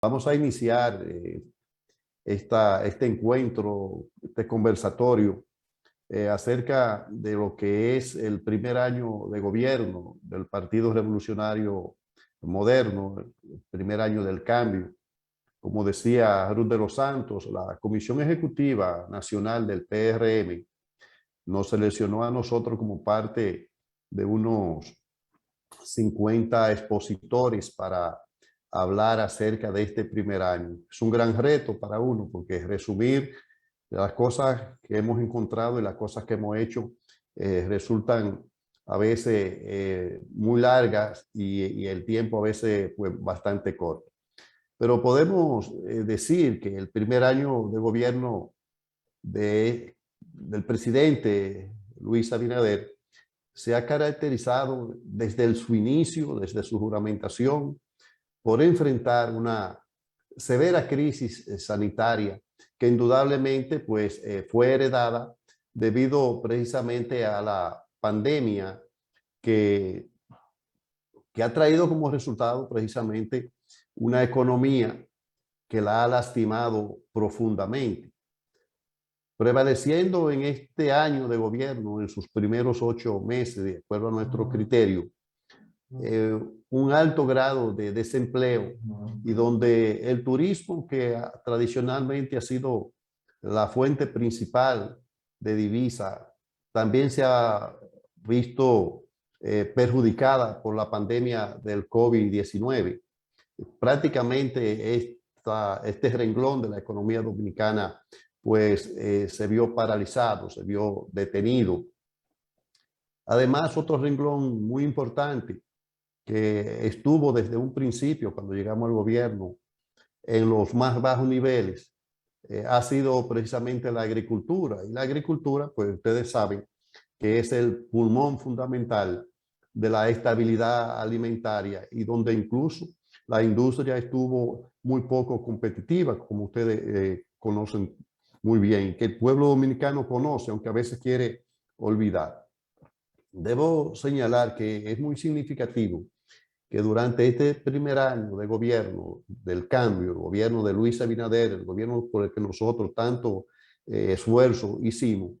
Vamos a iniciar este encuentro, este conversatorio acerca de lo que es el primer año de gobierno del Partido Revolucionario Moderno, el primer año del cambio. Como decía Ruth de los Santos, la Comisión Ejecutiva Nacional del PRM nos seleccionó a nosotros como parte de unos 50 expositores para hablar acerca de este primer año. Es un gran reto para uno porque resumir las cosas que hemos encontrado y las cosas que hemos hecho resultan a veces muy largas y el tiempo a veces pues, bastante corto. Pero podemos decir que el primer año de gobierno del presidente Luis Abinader se ha caracterizado desde su inicio, desde su juramentación, por enfrentar una severa crisis sanitaria que indudablemente pues, fue heredada debido precisamente a la pandemia que, que ha traído como resultado precisamente una economía que la ha lastimado profundamente. Prevaleciendo en este año de gobierno, en sus primeros 8 meses, de acuerdo a nuestro criterio, un alto grado de desempleo y donde el turismo, que tradicionalmente ha sido la fuente principal de divisa, también se ha visto perjudicada por la pandemia del COVID-19. Prácticamente este renglón de la economía dominicana pues se vio paralizado, se vio detenido. Además, otro renglón muy importante que estuvo desde un principio, cuando llegamos al gobierno, en los más bajos niveles, ha sido precisamente la agricultura. Y la agricultura, pues ustedes saben que es el pulmón fundamental de la estabilidad alimentaria y donde incluso la industria estuvo muy poco competitiva, como ustedes conocen muy bien, que el pueblo dominicano conoce, aunque a veces quiere olvidar. Debo señalar que es muy significativo que durante este primer año de gobierno del cambio, el gobierno de Luis Abinader, el gobierno por el que nosotros tanto esfuerzo hicimos,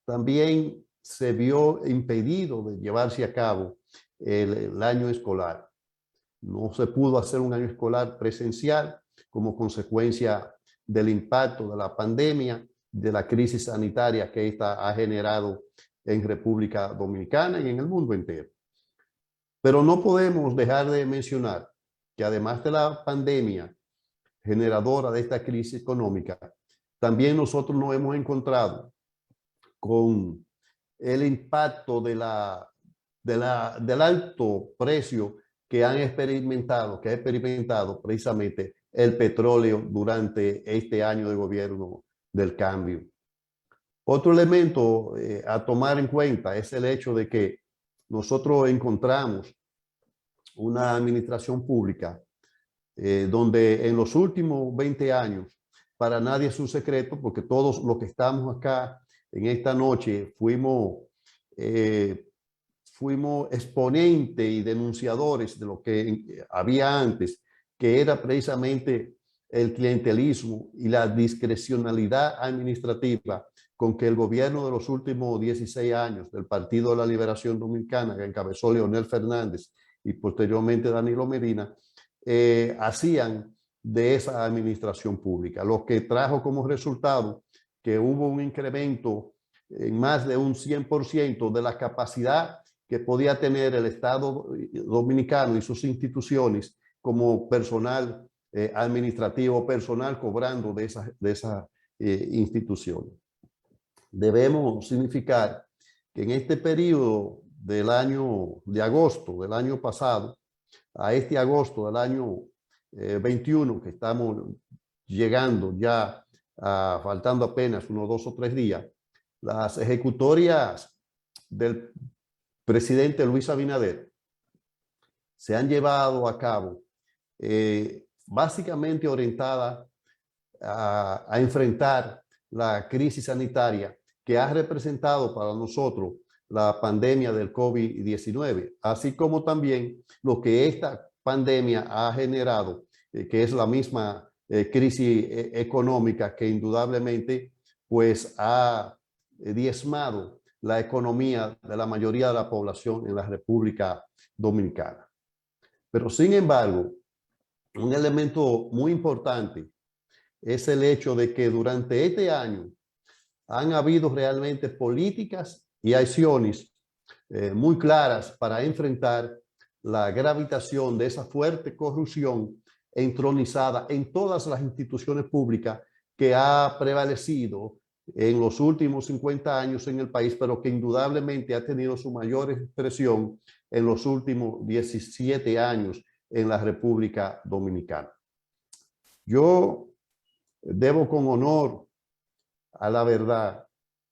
también se vio impedido de llevarse a cabo el año escolar. No se pudo hacer un año escolar presencial como consecuencia del impacto de la pandemia, de la crisis sanitaria que esta ha generado en República Dominicana y en el mundo entero. Pero no podemos dejar de mencionar que además de la pandemia generadora de esta crisis económica, también nosotros nos hemos encontrado con el impacto del alto precio que ha experimentado precisamente el petróleo durante este año de gobierno del cambio. Otro elemento a tomar en cuenta es el hecho de que nosotros encontramos una administración pública donde en los últimos 20 años, para nadie es un secreto, porque todos los que estamos acá en esta noche fuimos exponentes y denunciadores de lo que había antes, que era precisamente el clientelismo y la discrecionalidad administrativa con que el gobierno de los últimos 16 años del Partido de la Liberación Dominicana, que encabezó Leonel Fernández y posteriormente Danilo Medina, hacían de esa administración pública, lo que trajo como resultado que hubo un incremento en más de un 100% de la capacidad que podía tener el Estado dominicano y sus instituciones como personal administrativo, personal cobrando de esas instituciones. Debemos significar que en este periodo del año de agosto del año pasado a este agosto del año 21, que estamos llegando ya, faltando apenas unos 2 o 3 días, las ejecutorias del presidente Luis Abinader se han llevado a cabo básicamente orientadas a enfrentar la crisis sanitaria que ha representado para nosotros la pandemia del COVID-19, así como también lo que esta pandemia ha generado que es la misma crisis económica que indudablemente pues ha diezmado la economía de la mayoría de la población en la República Dominicana. Pero sin embargo, un elemento muy importante es el hecho de que durante este año han habido realmente políticas y acciones muy claras para enfrentar la gravitación de esa fuerte corrupción entronizada en todas las instituciones públicas que ha prevalecido en los últimos 50 años en el país, pero que indudablemente ha tenido su mayor expresión en los últimos 17 años en la República Dominicana. Yo debo con honor a la verdad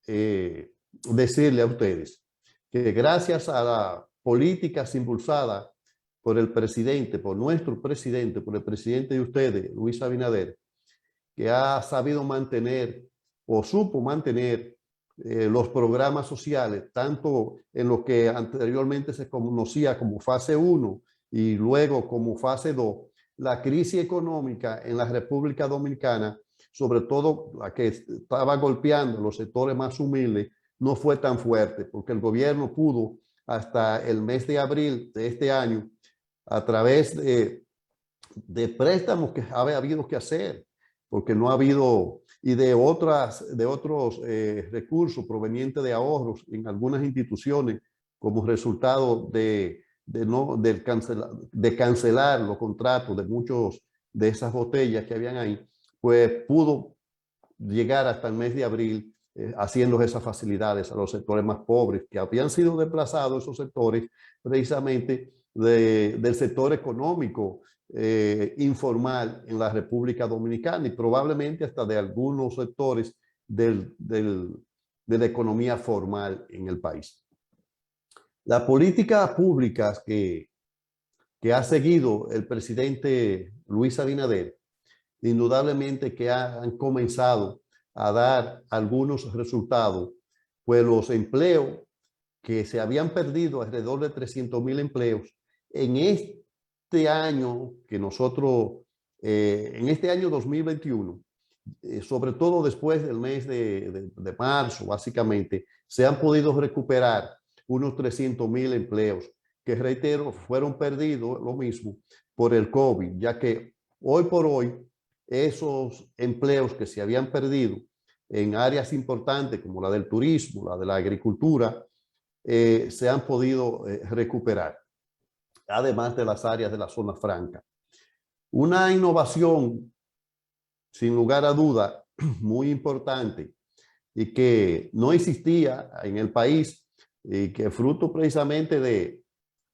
decirle a ustedes que gracias a las políticas impulsadas por el presidente, por nuestro presidente, por el presidente de ustedes, Luis Abinader, que ha sabido mantener o supo mantener los programas sociales, tanto en lo que anteriormente se conocía como fase 1 y luego como fase 2, la crisis económica en la República Dominicana, sobre todo la que estaba golpeando los sectores más humildes, no fue tan fuerte, porque el gobierno pudo hasta el mes de abril de este año, a través de préstamos que había habido que hacer, porque no ha habido, y de otros recursos provenientes de ahorros en algunas instituciones como resultado de cancelar los contratos de muchos de esas botellas que habían ahí, pues pudo llegar hasta el mes de abril haciendo esas facilidades a los sectores más pobres que habían sido desplazados, esos sectores precisamente del sector económico informal en la República Dominicana y probablemente hasta de algunos sectores de la economía formal en el país. La política pública que ha seguido el presidente Luis Abinader, indudablemente que han comenzado a dar algunos resultados, pues los empleos que se habían perdido, alrededor de 300,000 empleos, en este año que nosotros, en este año 2021, sobre todo después del mes de marzo, básicamente, se han podido recuperar unos 300,000 empleos, que reitero, fueron perdidos, lo mismo, por el COVID, ya que hoy por hoy, esos empleos que se habían perdido en áreas importantes como la del turismo, la de la agricultura, se han podido recuperar, además de las áreas de la zona franca. Una innovación, sin lugar a duda, muy importante y que no existía en el país y que fruto precisamente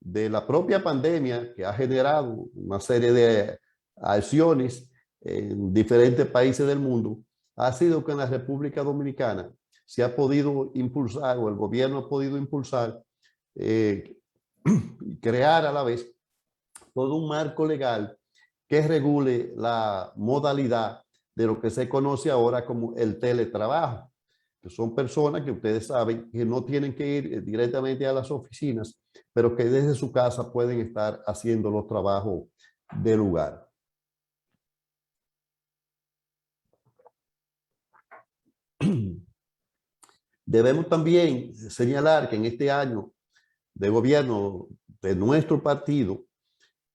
de la propia pandemia que ha generado una serie de acciones en diferentes países del mundo, ha sido que en la República Dominicana se ha podido impulsar, o el gobierno ha podido impulsar, crear a la vez todo un marco legal que regule la modalidad de lo que se conoce ahora como el teletrabajo, que son personas que ustedes saben que no tienen que ir directamente a las oficinas, pero que desde su casa pueden estar haciendo los trabajos del lugar. Debemos también señalar que en este año de gobierno de nuestro partido,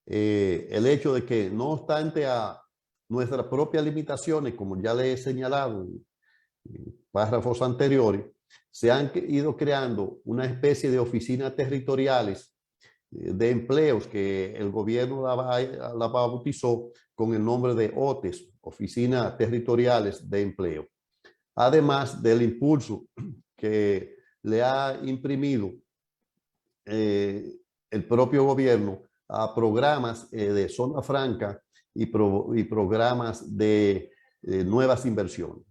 el hecho de que no obstante a nuestras propias limitaciones, como ya le he señalado en párrafos anteriores, se han ido creando una especie de oficinas territoriales de empleos que el gobierno la bautizó con el nombre de OTES, Oficinas Territoriales de Empleo. Además del impulso que le ha imprimido el propio gobierno a programas de zona franca y programas de nuevas inversiones.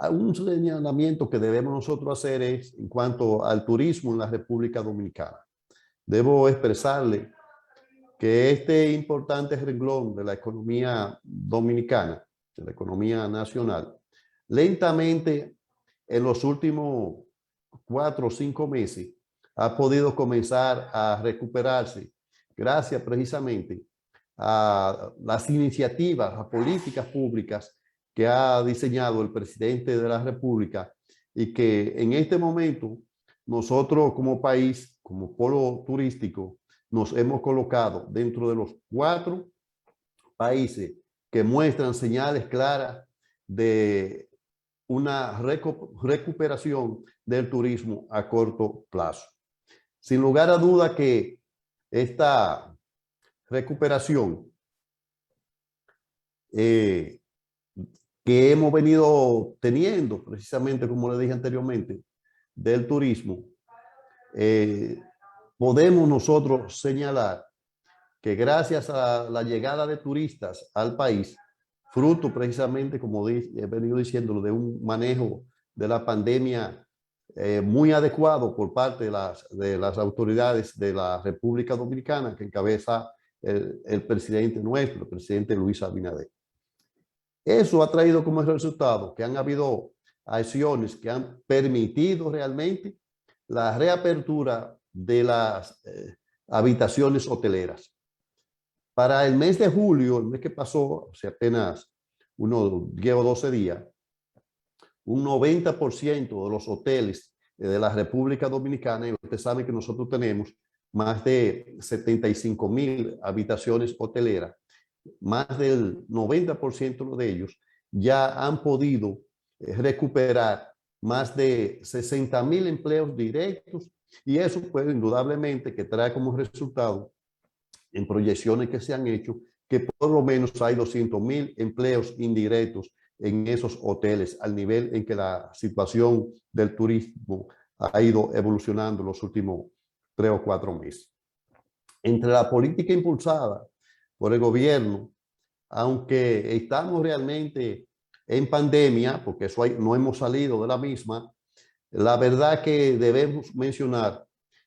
Un señalamiento que debemos nosotros hacer es en cuanto al turismo en la República Dominicana. Debo expresarle que este importante renglón de la economía dominicana, de la economía nacional, lentamente en los últimos 4 o 5 meses ha podido comenzar a recuperarse gracias precisamente a las iniciativas, a políticas públicas que ha diseñado el presidente de la República y que en este momento nosotros como país, como polo turístico, nos hemos colocado dentro de los 4 países que muestran señales claras de una recuperación del turismo a corto plazo. Sin lugar a duda que esta recuperación que hemos venido teniendo, precisamente como le dije anteriormente, del turismo, podemos nosotros señalar que gracias a la llegada de turistas al país, fruto precisamente, como he venido diciendo, de un manejo de la pandemia muy adecuado por parte de las autoridades de la República Dominicana, que encabeza el presidente nuestro, el presidente Luis Abinader. Eso ha traído como resultado que han habido acciones que han permitido realmente la reapertura de las habitaciones hoteleras. Para el mes de julio, el mes que pasó, hace apenas unos 10 o 12 días, un 90% de los hoteles de la República Dominicana, y ustedes saben que nosotros tenemos más de 75,000 habitaciones hoteleras, más del 90% de ellos ya han podido recuperar más de 60,000 empleos directos, y eso pues indudablemente que trae como resultado en proyecciones que se han hecho que por lo menos hay 200,000 empleos indirectos en esos hoteles, al nivel en que la situación del turismo ha ido evolucionando en los últimos 3 o 4 meses. Entre la política impulsada por el gobierno, aunque estamos realmente en pandemia, porque eso no hemos salido de la misma, la verdad que debemos mencionar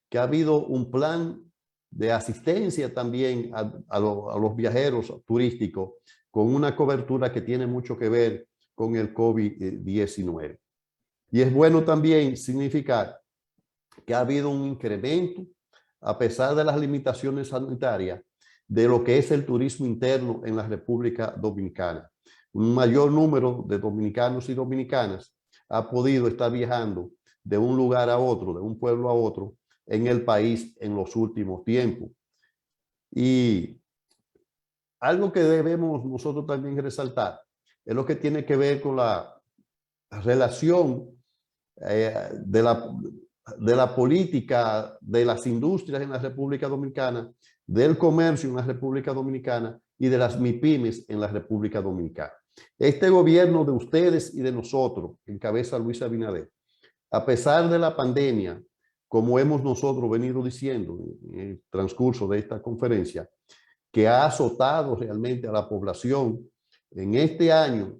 que ha habido un plan de asistencia también a los viajeros turísticos con una cobertura que tiene mucho que ver con el COVID-19. Y es bueno también significar que ha habido un incremento, a pesar de las limitaciones sanitarias, de lo que es el turismo interno en la República Dominicana. Un mayor número de dominicanos y dominicanas ha podido estar viajando de un lugar a otro, de un pueblo a otro, en el país en los últimos tiempos. Y algo que debemos nosotros también resaltar es lo que tiene que ver con la relación de la política de las industrias en la República Dominicana, del comercio en la República Dominicana y de las MIPIMES en la República Dominicana. Este gobierno de ustedes y de nosotros, que encabeza Luis Abinader, a pesar de la pandemia, como hemos nosotros venido diciendo en el transcurso de esta conferencia, que ha azotado realmente a la población en este año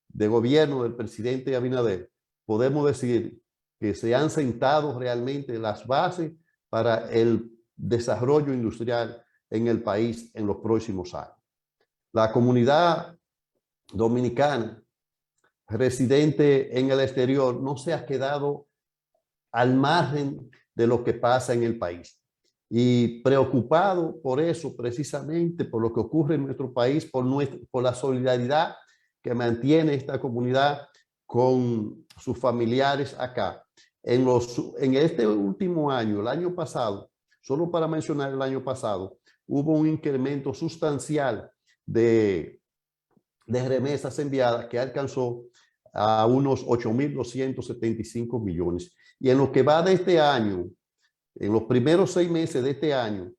de gobierno del presidente Abinader, podemos decir que se han sentado realmente las bases para el desarrollo industrial en el país en los próximos años. La comunidad dominicana residente en el exterior no se ha quedado al margen de lo que pasa en el país. Y preocupado por eso, precisamente por lo que ocurre en nuestro país, por la solidaridad que mantiene esta comunidad con sus familiares acá. En este último año, el año pasado, solo para mencionar el año pasado, hubo un incremento sustancial de remesas enviadas que alcanzó a unos 8.275 millones. Y en lo que va de este año, en los primeros 6 meses de este año,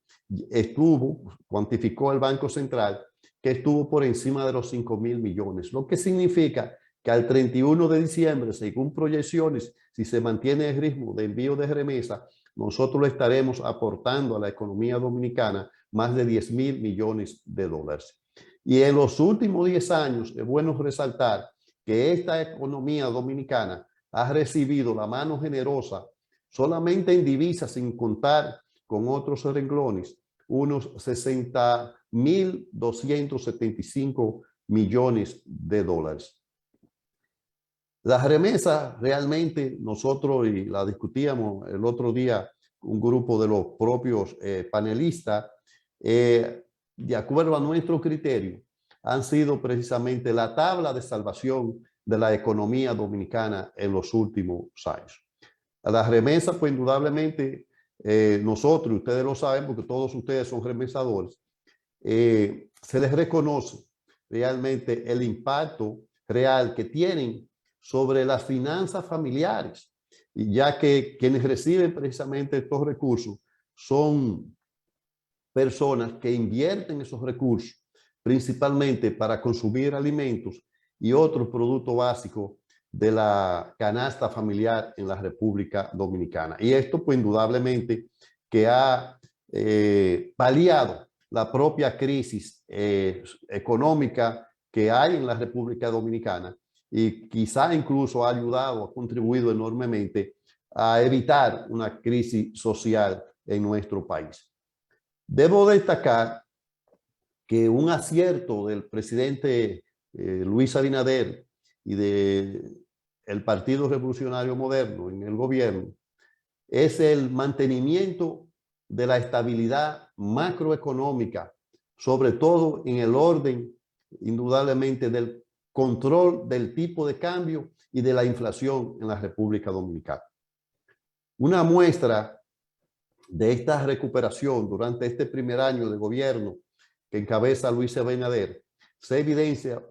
cuantificó el Banco Central, que estuvo por encima de los 5.000 millones, lo que significa que al 31 de diciembre, según proyecciones, si se mantiene el ritmo de envío de remesa, nosotros le estaremos aportando a la economía dominicana más de 10.000 millones de dólares. Y en los últimos 10 años, es bueno resaltar que esta economía dominicana ha recibido la mano generosa solamente en divisas, sin contar con otros renglones, unos 60.275 millones de dólares. Las remesas realmente nosotros, y la discutíamos el otro día, un grupo de los propios panelistas, de acuerdo a nuestro criterio, han sido precisamente la tabla de salvación de la economía dominicana en los últimos años. A las remesas, pues indudablemente, nosotros, y ustedes lo saben porque todos ustedes son remesadores, se les reconoce realmente el impacto real que tienen sobre las finanzas familiares, y ya que quienes reciben precisamente estos recursos son personas que invierten esos recursos principalmente para consumir alimentos y otros productos básicos de la canasta familiar en la República Dominicana. Y esto, pues, indudablemente que ha paliado la propia crisis económica que hay en la República Dominicana, y quizá incluso ha ayudado, ha contribuido enormemente a evitar una crisis social en nuestro país. Debo destacar que un acierto del presidente Luis Abinader y del Partido Revolucionario Moderno en el gobierno es el mantenimiento de la estabilidad macroeconómica, sobre todo en el orden, indudablemente, del control del tipo de cambio y de la inflación en la República Dominicana. Una muestra de esta recuperación durante este primer año de gobierno que encabeza Luis Abinader se evidencia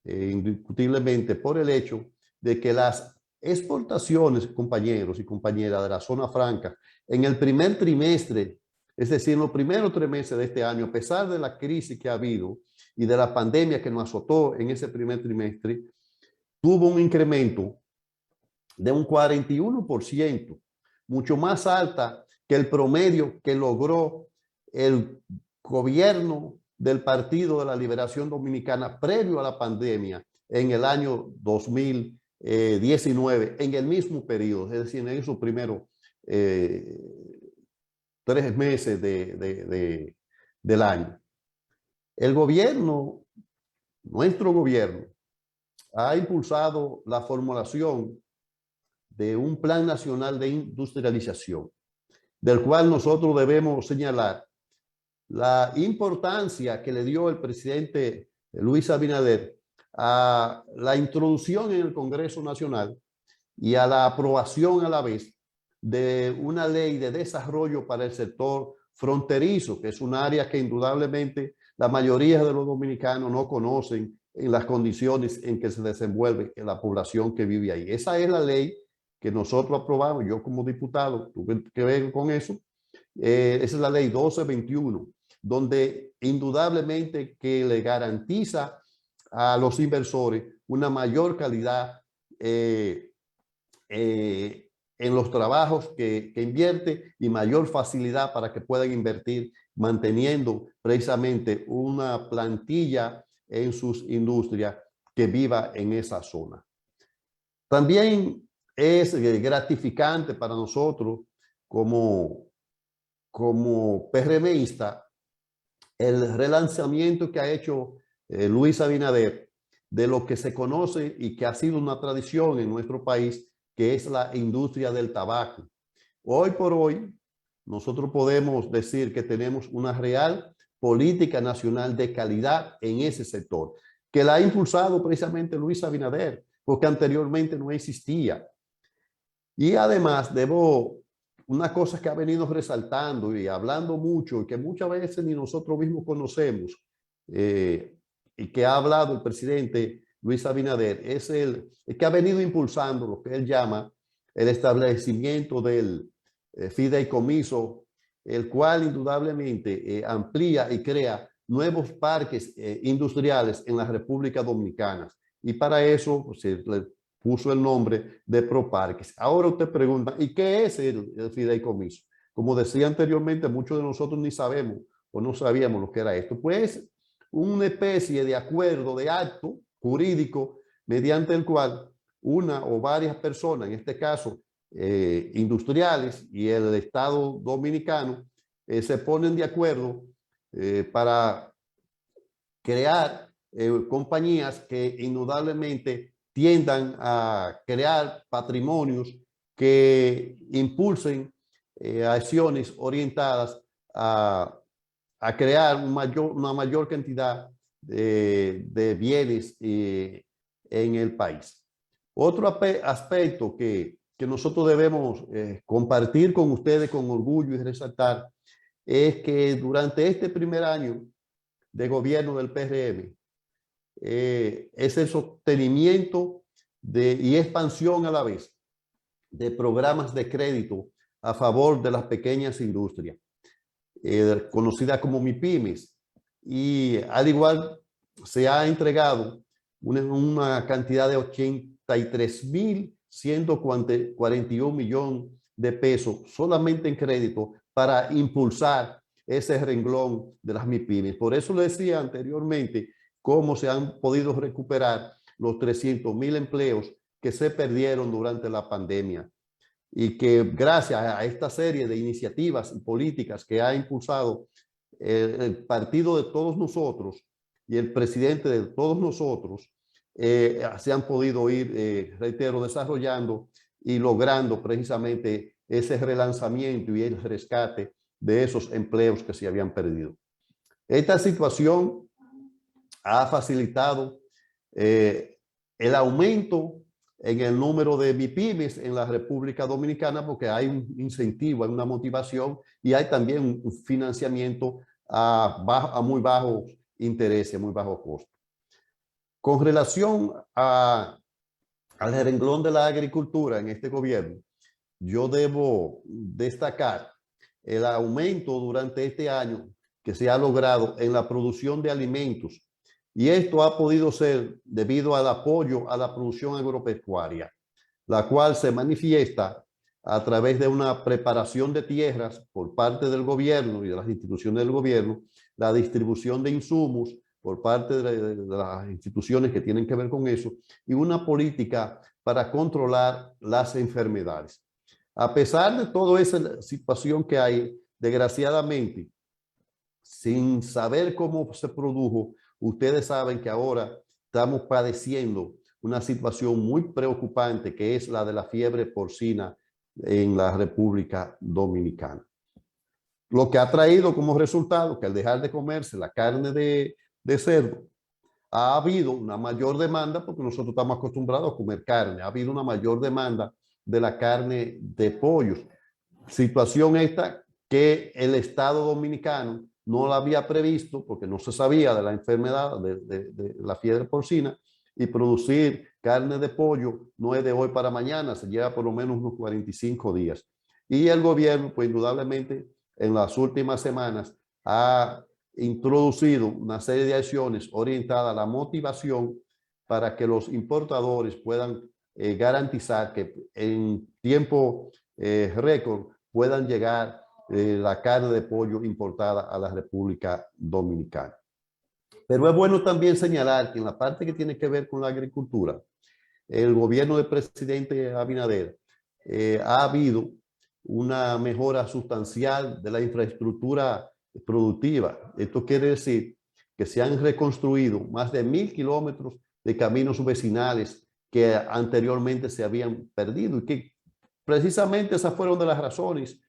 indiscutiblemente por el hecho de que las exportaciones, compañeros y compañeras de la zona franca, en el primer trimestre, es decir, en los primeros 3 meses de este año, a pesar de la crisis que ha habido y de la pandemia que nos azotó en ese primer trimestre, tuvo un incremento de un 41%, mucho más alta que el promedio que logró el gobierno del Partido de la Liberación Dominicana previo a la pandemia en el año 2019, en el mismo periodo, es decir, en esos primeros 3 meses del año. El gobierno, nuestro gobierno, ha impulsado la formulación de un plan nacional de industrialización, del cual nosotros debemos señalar la importancia que le dio el presidente Luis Abinader a la introducción en el Congreso Nacional y a la aprobación a la vez de una ley de desarrollo para el sector fronterizo, que es un área que indudablemente la mayoría de los dominicanos no conocen en las condiciones en que se desenvuelve la población que vive ahí. Esa es la ley que nosotros aprobamos, yo como diputado tuve que ver con eso. Esa es la ley 1221, donde indudablemente que le garantiza a los inversores una mayor calidad en los trabajos que invierte y mayor facilidad para que puedan invertir, manteniendo precisamente una plantilla en sus industrias que viva en esa zona. También es gratificante para nosotros como PRMista el relanzamiento que ha hecho Luis Abinader de lo que se conoce y que ha sido una tradición en nuestro país, que es la industria del tabaco. Hoy por hoy, nosotros podemos decir que tenemos una real política nacional de calidad en ese sector, que la ha impulsado precisamente Luis Abinader, porque anteriormente no existía. Y además, una cosa que ha venido resaltando y hablando mucho, y que muchas veces ni nosotros mismos conocemos, y que ha hablado el presidente Luis Abinader, es el que ha venido impulsando lo que él llama el establecimiento del fideicomiso, el cual indudablemente amplía y crea nuevos parques industriales en la República Dominicana. Y para eso pues, se le puso el nombre de Proparques. Ahora usted pregunta, ¿y qué es el fideicomiso? Como decía anteriormente, muchos de nosotros ni sabemos o no sabíamos lo que era esto. Pues una especie de acuerdo, de acto jurídico, mediante el cual una o varias personas, en este caso industriales y el Estado dominicano, se ponen de acuerdo para crear compañías que indudablemente tiendan a crear patrimonios que impulsen acciones orientadas a a crear una mayor cantidad de bienes en el país. Otro aspecto que nosotros debemos compartir con ustedes con orgullo y resaltar es que durante este primer año de gobierno del PRM es el sostenimiento y expansión a la vez de programas de crédito a favor de las pequeñas industrias, conocidas como MIPYMES, y al igual se ha entregado una cantidad de 83.141 millones de pesos solamente en crédito para impulsar ese renglón de las MIPYMES. Por eso le decía anteriormente cómo se han podido recuperar los 300.000 empleos que se perdieron durante la pandemia, y que gracias a esta serie de iniciativas y políticas que ha impulsado el partido de todos nosotros y el presidente de todos nosotros, se han podido ir, reitero, desarrollando y logrando precisamente ese relanzamiento y el rescate de esos empleos que se habían perdido. Esta situación ha facilitado el aumento en el número de MIPYMES en la República Dominicana, porque hay un incentivo, hay una motivación y hay también un financiamiento a muy bajo interés, a muy bajo costo. Con relación al renglón de la agricultura en este gobierno, yo debo destacar el aumento durante este año que se ha logrado en la producción de alimentos, y esto ha podido ser debido al apoyo a la producción agropecuaria, la cual se manifiesta a través de una preparación de tierras por parte del gobierno y de las instituciones del gobierno, la distribución de insumos por parte de las instituciones que tienen que ver con eso, y una política para controlar las enfermedades. A pesar de toda esa situación que hay, desgraciadamente, sin saber cómo se produjo, ustedes saben que ahora estamos padeciendo una situación muy preocupante, que es la de la fiebre porcina en la República Dominicana. Lo que ha traído como resultado que al dejar de comerse la carne de cerdo, ha habido una mayor demanda, porque nosotros estamos acostumbrados a comer carne, ha habido una mayor demanda de la carne de pollos. Situación esta que el Estado Dominicano no la había previsto porque no se sabía de la enfermedad de la fiebre porcina, y producir carne de pollo no es de hoy para mañana, se lleva por lo menos unos 45 días. Y el gobierno, pues indudablemente, en las últimas semanas ha introducido una serie de acciones orientadas a la motivación para que los importadores puedan garantizar que en tiempo récord puedan llegar la carne de pollo importada a la República Dominicana. Pero es bueno también señalar que en la parte que tiene que ver con la agricultura, el gobierno del presidente Abinader ha habido una mejora sustancial de la infraestructura productiva. Esto quiere decir que se han reconstruido más de 1.000 kilómetros de caminos vecinales que anteriormente se habían perdido, y que precisamente esas fueron de las razones,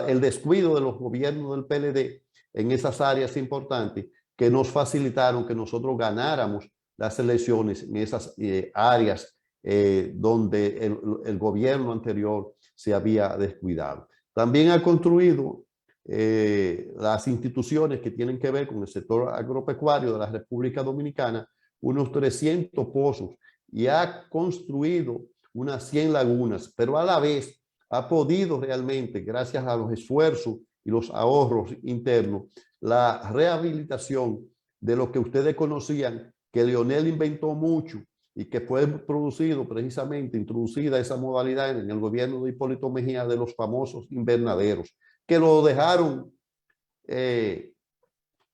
el descuido de los gobiernos del PLD en esas áreas importantes que nos facilitaron que nosotros ganáramos las elecciones en esas áreas donde el gobierno anterior se había descuidado. También ha construido las instituciones que tienen que ver con el sector agropecuario de la República Dominicana unos 300 pozos, y ha construido unas 100 lagunas, pero a la vez ha podido realmente, gracias a los esfuerzos y los ahorros internos, la rehabilitación de lo que ustedes conocían, que Leonel inventó mucho y que fue producido precisamente, introducida esa modalidad en el gobierno de Hipólito Mejía, de los famosos invernaderos, que lo dejaron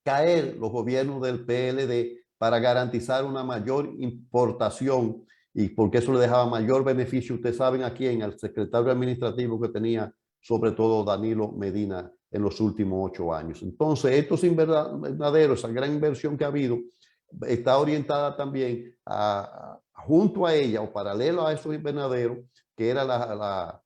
caer los gobiernos del PLD para garantizar una mayor importación, y porque eso le dejaba mayor beneficio, ustedes saben a quién, al secretario administrativo que tenía sobre todo Danilo Medina en los últimos 8 años. Entonces, estos invernaderos, esa gran inversión que ha habido, está orientada también junto a ella o paralelo a esos invernaderos, que era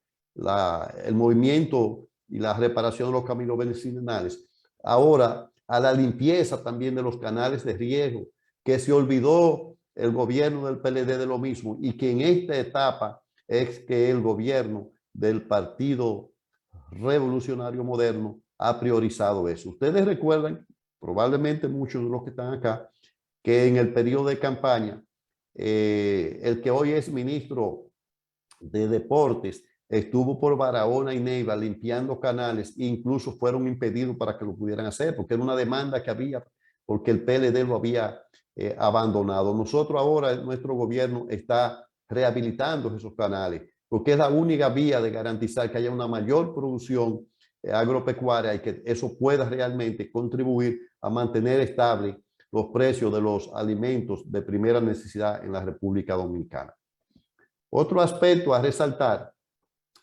el movimiento y la reparación de los caminos vecinales. Ahora a la limpieza también de los canales de riego, que se olvidó el gobierno del PLD de lo mismo y que en esta etapa es que el gobierno del Partido Revolucionario Moderno ha priorizado eso. Ustedes recuerdan, probablemente muchos de los que están acá, que en el periodo de campaña, el que hoy es ministro de Deportes estuvo por Barahona y Neiva limpiando canales e incluso fueron impedidos para que lo pudieran hacer, porque era una demanda que había, porque el PLD lo había abandonado. Nosotros ahora, nuestro gobierno está rehabilitando esos canales, porque es la única vía de garantizar que haya una mayor producción agropecuaria y que eso pueda realmente contribuir a mantener estable los precios de los alimentos de primera necesidad en la República Dominicana. Otro aspecto a resaltar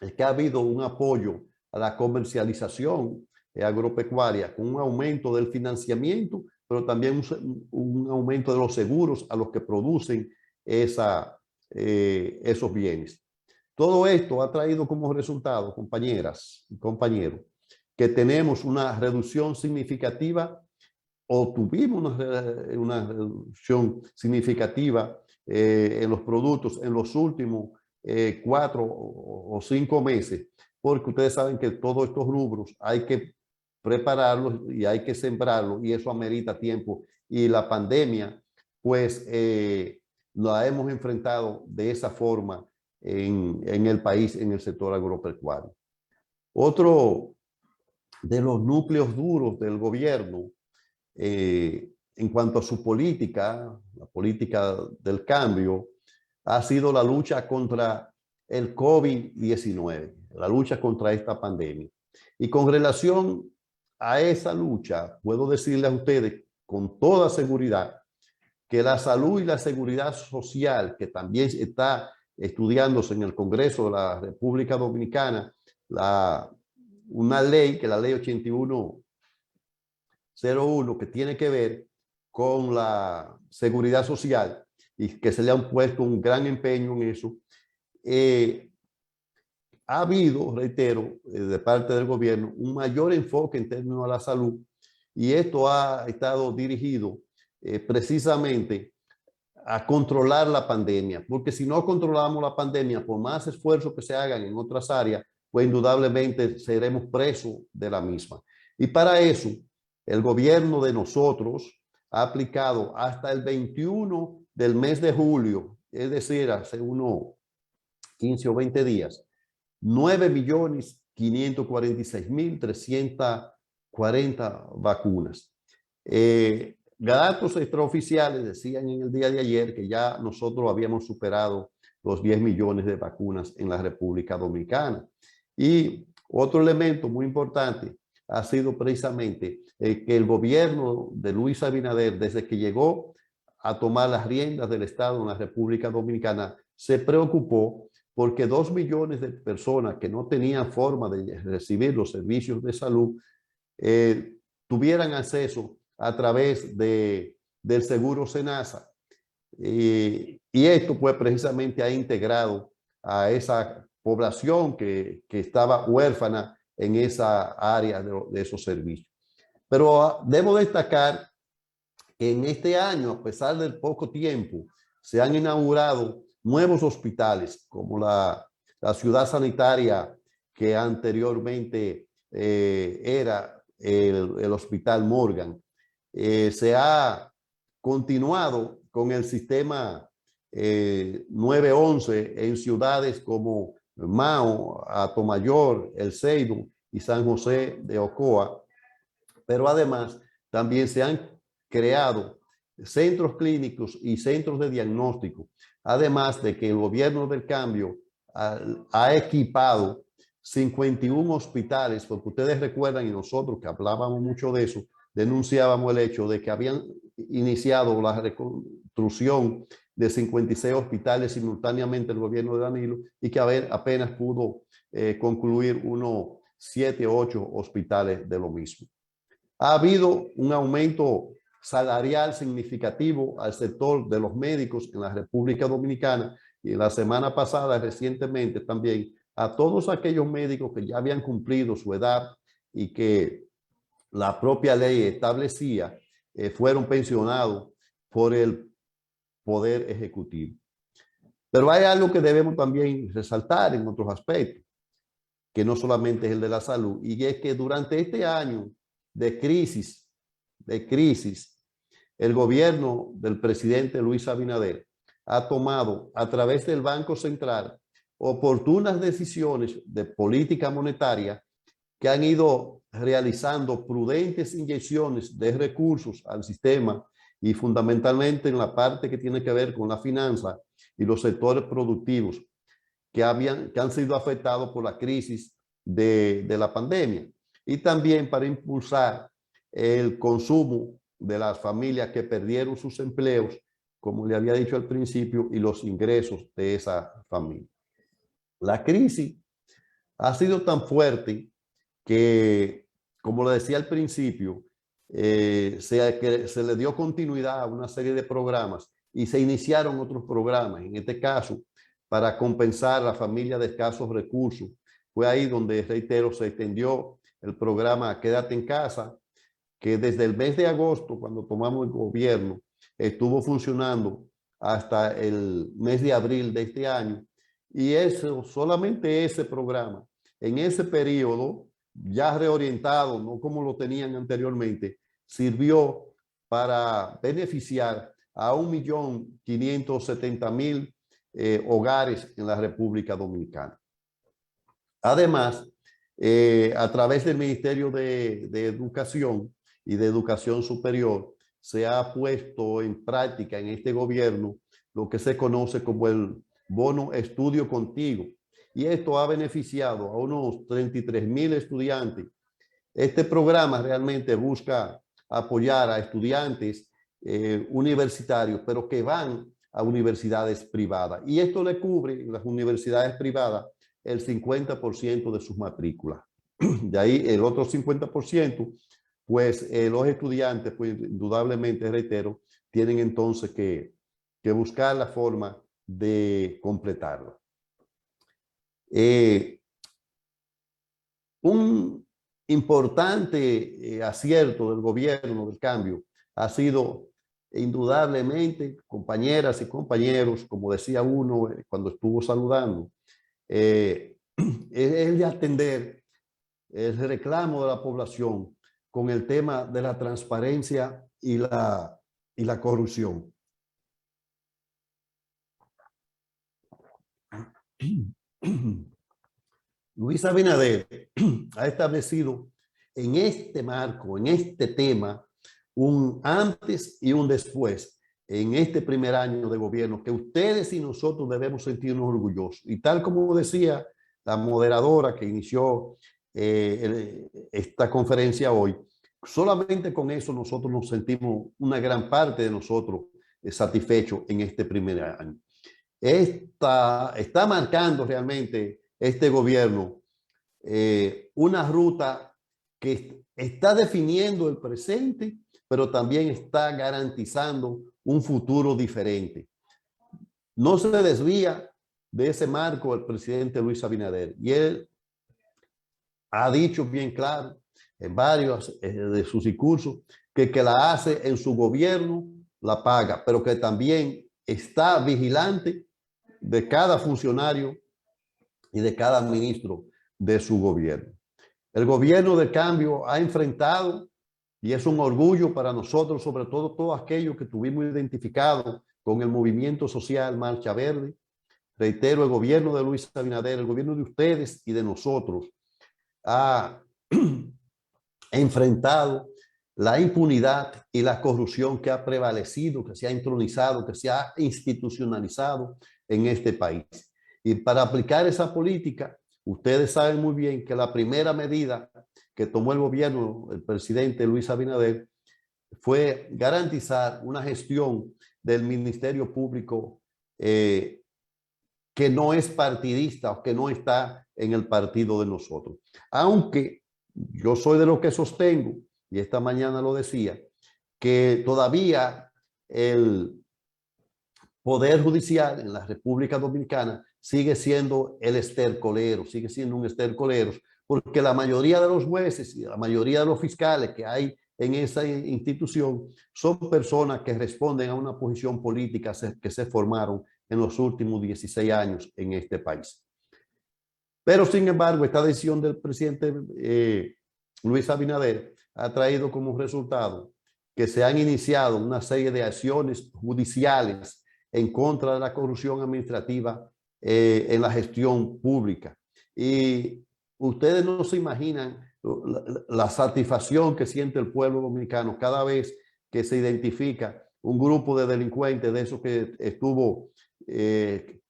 es que ha habido un apoyo a la comercialización agropecuaria con un aumento del financiamiento, pero también un aumento de los seguros a los que producen esos bienes. Todo esto ha traído como resultado, compañeras y compañeros, que tenemos una reducción significativa o tuvimos una reducción significativa en los productos en los últimos 4 o 5 meses, porque ustedes saben que todos estos rubros hay que prepararlos y hay que sembrarlos y eso amerita tiempo y la pandemia pues la hemos enfrentado de esa forma en el país, en el sector agropecuario. Otro de los núcleos duros del gobierno en cuanto a su política, la política del cambio, ha sido la lucha contra el COVID-19, la lucha contra esta pandemia. Y con relación a esa lucha, puedo decirles a ustedes con toda seguridad que la salud y la seguridad social, que también está estudiándose en el Congreso de la República Dominicana, una ley, que la ley 8101, que tiene que ver con la seguridad social y que se le han puesto un gran empeño en eso, ha habido, reitero, de parte del gobierno, un mayor enfoque en términos de la salud y esto ha estado dirigido precisamente a controlar la pandemia, porque si no controlamos la pandemia, por más esfuerzos que se hagan en otras áreas, pues indudablemente seremos presos de la misma. Y para eso, el gobierno de nosotros ha aplicado hasta el 21 del mes de julio, es decir, hace unos 15 o 20 días, 9.546.340 vacunas. Datos extraoficiales decían en el día de ayer que ya nosotros habíamos superado los 10 millones de vacunas en la República Dominicana. Y otro elemento muy importante ha sido precisamente que el gobierno de Luis Abinader, desde que llegó a tomar las riendas del Estado en la República Dominicana, se preocupó porque 2 millones de personas que no tenían forma de recibir los servicios de salud tuvieran acceso a través del seguro SENASA. Y esto pues precisamente ha integrado a esa población que estaba huérfana en esa área de esos servicios. Pero debo destacar que en este año, a pesar del poco tiempo, se han inaugurado nuevos hospitales, como la ciudad sanitaria que anteriormente era el Hospital Morgan. Se ha continuado con el sistema 911 en ciudades como Mao, Atomayor, El Seibo y San José de Ocoa, pero además también se han creado centros clínicos y centros de diagnóstico, además de que el gobierno del cambio ha equipado 51 hospitales, porque ustedes recuerdan, y nosotros que hablábamos mucho de eso, denunciábamos el hecho de que habían iniciado la reconstrucción de 56 hospitales simultáneamente el gobierno de Danilo y que apenas pudo concluir unos 7 o 8 hospitales de lo mismo. Ha habido un aumento salarial significativo al sector de los médicos en la República Dominicana y la semana pasada, recientemente también, a todos aquellos médicos que ya habían cumplido su edad y que la propia ley establecía, fueron pensionados por el Poder Ejecutivo. Pero hay algo que debemos también resaltar en otros aspectos, que no solamente es el de la salud, y es que durante este año de crisis, el gobierno del presidente Luis Abinader ha tomado a través del Banco Central oportunas decisiones de política monetaria que han ido realizando prudentes inyecciones de recursos al sistema y fundamentalmente en la parte que tiene que ver con la finanza y los sectores productivos que han sido afectados por la crisis de la pandemia. Y también para impulsar el consumo de las familias que perdieron sus empleos, como le había dicho al principio, y los ingresos de esa familia. La crisis ha sido tan fuerte que, como le decía al principio, se le dio continuidad a una serie de programas y se iniciaron otros programas. En este caso, para compensar a la familia de escasos recursos, fue ahí donde, reitero, se extendió el programa Quédate en Casa, que desde el mes de agosto, cuando tomamos el gobierno, estuvo funcionando hasta el mes de abril de este año. Y eso, solamente ese programa, en ese periodo, ya reorientado, no como lo tenían anteriormente, sirvió para beneficiar a 1.570.000 hogares en la República Dominicana. Además, a través del Ministerio de Educación y de Educación Superior, se ha puesto en práctica en este gobierno lo que se conoce como el bono Estudio Contigo. Y esto ha beneficiado a unos 33.000 estudiantes. Este programa realmente busca apoyar a estudiantes universitarios, pero que van a universidades privadas. Y esto le cubre en las universidades privadas el 50% de sus matrículas. De ahí el otro 50%, pues los estudiantes, pues indudablemente, reitero, tienen entonces que buscar la forma de completarlo. Un importante acierto del gobierno del cambio ha sido indudablemente, compañeras y compañeros, como decía uno cuando estuvo saludando, es el de atender el reclamo de la población con el tema de la transparencia y la corrupción. Luis Abinader ha establecido en este marco, en este tema, un antes y un después en este primer año de gobierno que ustedes y nosotros debemos sentirnos orgullosos. Y tal como decía la moderadora que inició esta conferencia hoy, solamente con eso nosotros nos sentimos, una gran parte de nosotros, satisfechos en este primer año. Está marcando realmente este gobierno una ruta que está definiendo el presente, pero también está garantizando un futuro diferente. No se desvía de ese marco el presidente Luis Abinader, y él ha dicho bien claro en varios de sus discursos que la hace en su gobierno, la paga, pero que también está vigilante de cada funcionario y de cada ministro de su gobierno. El gobierno de cambio ha enfrentado, y es un orgullo para nosotros, sobre todo todos aquellos que tuvimos identificados con el movimiento social Marcha Verde. Reitero, el gobierno de Luis Abinader, el gobierno de ustedes y de nosotros, ha enfrentado la impunidad y la corrupción que ha prevalecido, que se ha entronizado, que se ha institucionalizado en este país. Y para aplicar esa política, ustedes saben muy bien que la primera medida que tomó el gobierno, el presidente Luis Abinader, fue garantizar una gestión del Ministerio Público que no es partidista o que no está en el partido de nosotros. Aunque yo soy de los que sostengo, y esta mañana lo decía, que todavía el Poder Judicial en la República Dominicana sigue siendo el estercolero, sigue siendo un estercolero, porque la mayoría de los jueces y la mayoría de los fiscales que hay en esa institución son personas que responden a una posición política que se formaron en los últimos 16 años en este país. Pero, sin embargo, esta decisión del presidente Luis Abinader ha traído como resultado que se han iniciado una serie de acciones judiciales en contra de la corrupción administrativa en la gestión pública. Y ustedes no se imaginan la satisfacción que siente el pueblo dominicano cada vez que se identifica un grupo de delincuentes de esos que estuvo, de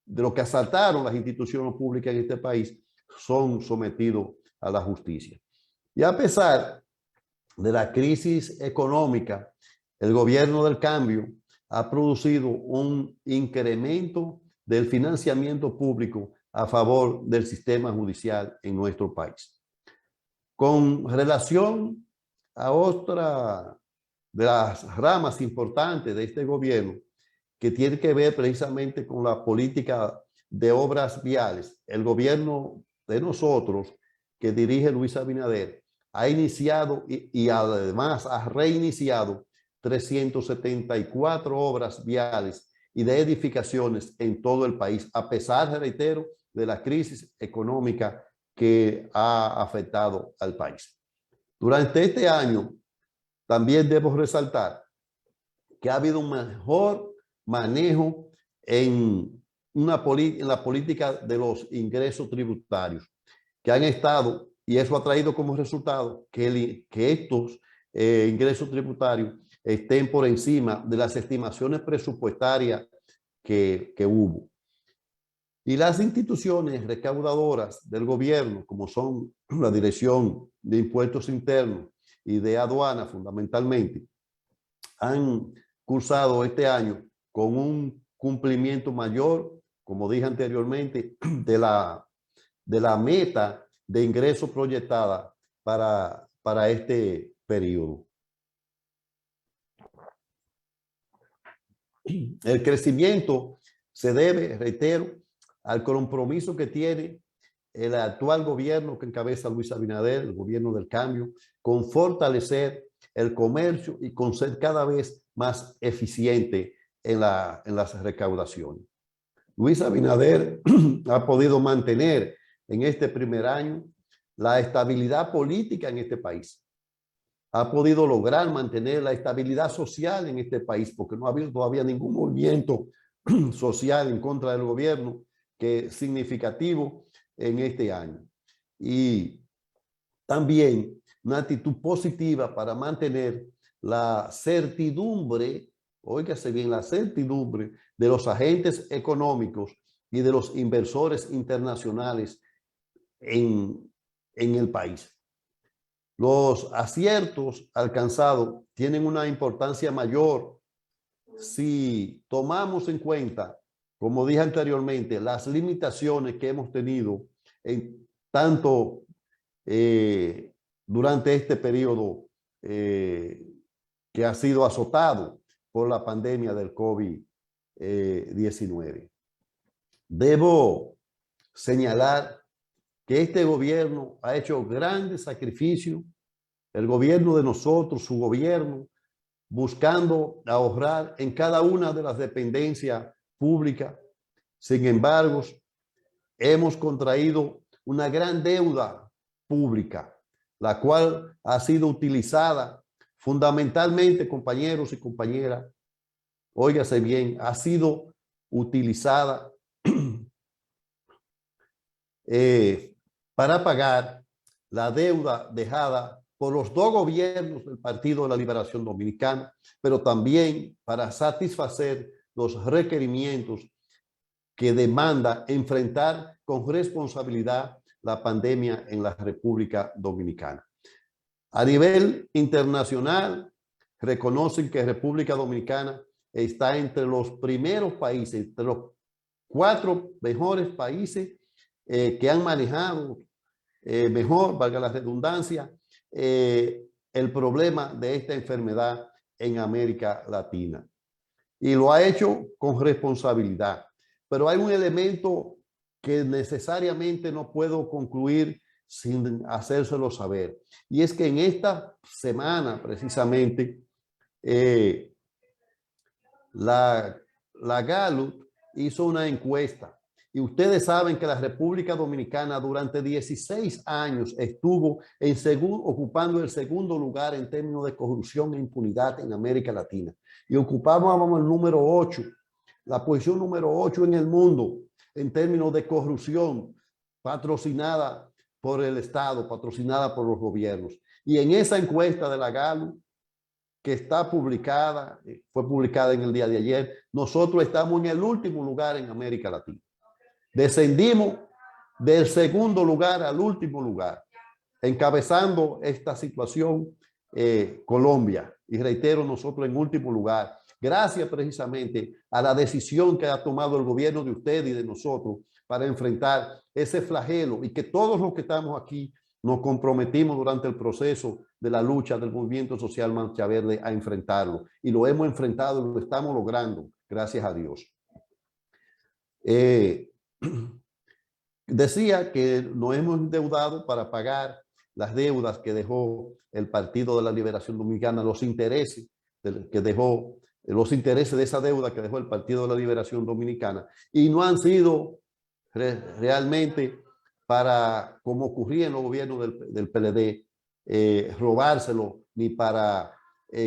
los que asaltaron las instituciones públicas en este país, son sometidos a la justicia. Y a pesar de la crisis económica, el gobierno del cambio ha producido un incremento del financiamiento público a favor del sistema judicial en nuestro país. Con relación a otra de las ramas importantes de este gobierno, que tiene que ver precisamente con la política de obras viales, el gobierno de nosotros, que dirige Luis Abinader, ha iniciado y además ha reiniciado 374 obras viales y de edificaciones en todo el país, a pesar, reitero, de la crisis económica que ha afectado al país. Durante este año, también debo resaltar que ha habido un mejor manejo en la política de los ingresos tributarios, que han estado, y eso ha traído como resultado que estos ingresos tributarios estén por encima de las estimaciones presupuestarias que hubo. Y las instituciones recaudadoras del gobierno, como son la Dirección de Impuestos Internos y de Aduana fundamentalmente, han cursado este año con un cumplimiento mayor, como dije anteriormente, de la meta de ingreso proyectada para este periodo. El crecimiento se debe, reitero, al compromiso que tiene el actual gobierno que encabeza Luis Abinader, el gobierno del cambio, con fortalecer el comercio y con ser cada vez más eficiente en las recaudaciones. Luis Abinader ha podido mantener en este primer año la estabilidad política en este país. Ha podido lograr mantener la estabilidad social en este país, porque no ha habido todavía ningún movimiento social en contra del gobierno que es significativo en este año. Y también una actitud positiva para mantener la certidumbre, óigase bien, la certidumbre de los agentes económicos y de los inversores internacionales en el país. Los aciertos alcanzados tienen una importancia mayor si tomamos en cuenta, como dije anteriormente, las limitaciones que hemos tenido tanto durante este periodo que ha sido azotado por la pandemia del COVID-19. Debo señalar que este gobierno ha hecho grandes sacrificios, el gobierno de nosotros, su gobierno, buscando ahorrar en cada una de las dependencias públicas. Sin embargo, hemos contraído una gran deuda pública, la cual ha sido utilizada fundamentalmente, compañeros y compañeras, óigase bien, ha sido utilizada para pagar la deuda dejada por los dos gobiernos del Partido de la Liberación Dominicana, pero también para satisfacer los requerimientos que demanda enfrentar con responsabilidad la pandemia en la República Dominicana. A nivel internacional, reconocen que República Dominicana está entre los primeros países, entre los 4 mejores países que han manejado mejor, valga la redundancia, el problema de esta enfermedad en América Latina. Y lo ha hecho con responsabilidad. Pero hay un elemento que necesariamente no puedo concluir sin hacérselo saber. Y es que en esta semana, precisamente, la Gallup hizo una encuesta. Y ustedes saben que la República Dominicana durante 16 años estuvo ocupando el segundo lugar en términos de corrupción e impunidad en América Latina. Y ocupábamos el número 8, la posición número 8 en el mundo en términos de corrupción patrocinada por el Estado, patrocinada por los gobiernos. Y en esa encuesta de la Gallup, que está publicada, fue publicada en el día de ayer, nosotros estamos en el último lugar en América Latina. Descendimos del segundo lugar al último lugar, encabezando esta situación Colombia. Y reitero, nosotros en último lugar, gracias precisamente a la decisión que ha tomado el gobierno de usted y de nosotros para enfrentar ese flagelo, y que todos los que estamos aquí nos comprometimos durante el proceso de la lucha del movimiento social Mancha Verde a enfrentarlo. Y lo hemos enfrentado y lo estamos logrando, gracias a Dios. Decía que nos hemos endeudado para pagar las deudas que dejó el Partido de la Liberación Dominicana, los intereses de esa deuda que dejó el Partido de la Liberación Dominicana, y no han sido realmente para, como ocurría en los gobiernos del PLD, robárselo, ni para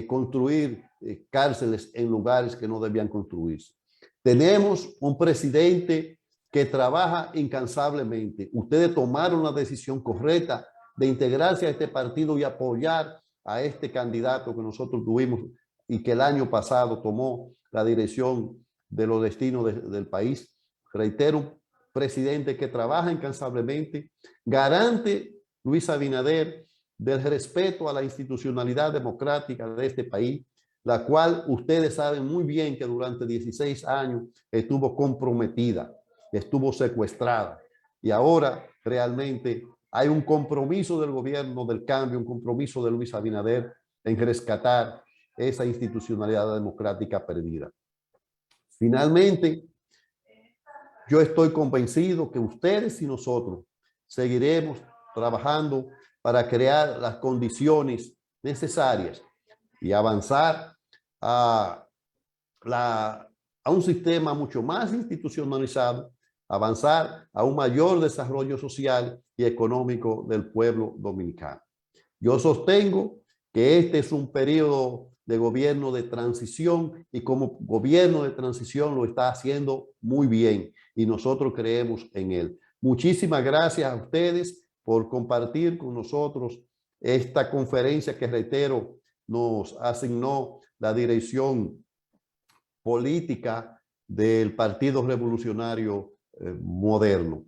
construir cárceles en lugares que no debían construirse. Tenemos un presidente que trabaja incansablemente. Ustedes tomaron la decisión correcta de integrarse a este partido y apoyar a este candidato que nosotros tuvimos y que el año pasado tomó la dirección de los destinos del país. Reitero, presidente que trabaja incansablemente, garante Luis Abinader del respeto a la institucionalidad democrática de este país, la cual ustedes saben muy bien que durante 16 años estuvo comprometida, estuvo secuestrada, y ahora realmente hay un compromiso del gobierno del cambio, un compromiso de Luis Abinader en rescatar esa institucionalidad democrática perdida. Finalmente, yo estoy convencido que ustedes y nosotros seguiremos trabajando para crear las condiciones necesarias y avanzar a un sistema mucho más institucionalizado, avanzar a un mayor desarrollo social y económico del pueblo dominicano. Yo sostengo que este es un periodo de gobierno de transición, y como gobierno de transición lo está haciendo muy bien, y nosotros creemos en él. Muchísimas gracias a ustedes por compartir con nosotros esta conferencia que, reitero, nos asignó la dirección política del Partido Revolucionario Moderno.